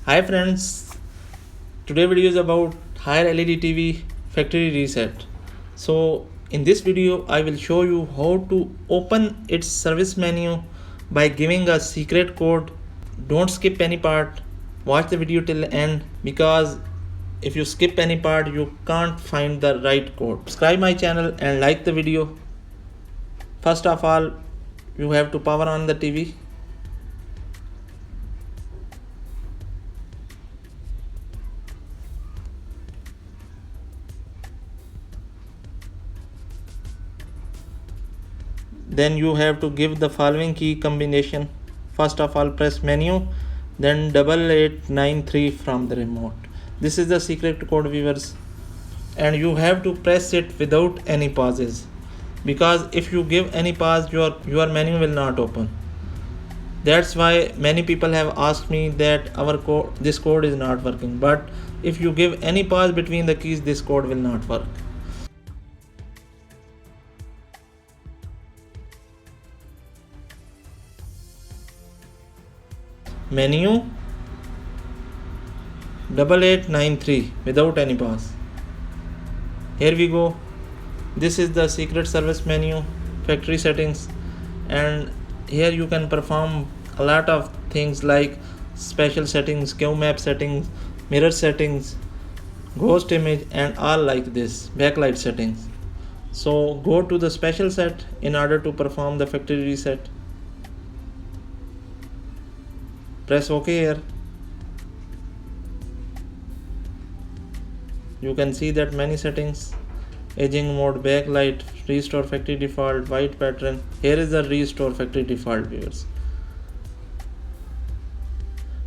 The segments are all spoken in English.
Hi friends, today video is about Haier LED TV factory reset. So in this video I will show you how to open its service menu by giving a secret code. Don't skip any part, watch the video till end because if you skip any part you can't find the right code. Subscribe my channel and like the video. First of all, you have to power on the TV. Then you have to give the following key combination. First of all, press menu, then 8893 from the remote. This is the secret code, viewers, and you have to press it without any pauses, because if you give any pause your menu will not open. That's why many people have asked me that this code is not working, but if you give any pause between the keys, this code will not work. Menu 8893 without any pause. Here we go. This is the secret service menu, factory settings, and here you can perform a lot of things like special settings, QMAP settings, mirror settings, ghost image, and all like this, backlight settings. So go to the special set in order to perform the factory reset. Press OK here. You can see that many settings: aging mode, backlight, restore factory default, white pattern. Here is the restore factory default, viewers.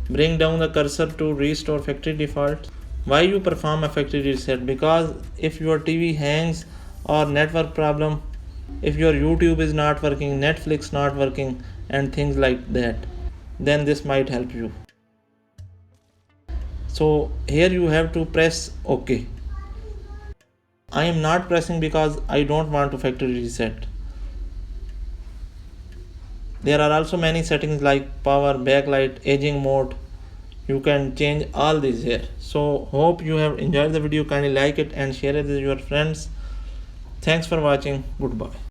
Bring down the cursor to restore factory default. Why you perform a factory reset? Because if your TV hangs or network problem, if your YouTube is not working, Netflix not working, and things like that, then this might help you. So here you have to press OK. I am not pressing because I don't want to factory reset. There are also many settings like power, backlight, aging mode. You can change all these here. So hope you have enjoyed the video. Kindly like it and share it with your friends. Thanks for watching. Goodbye.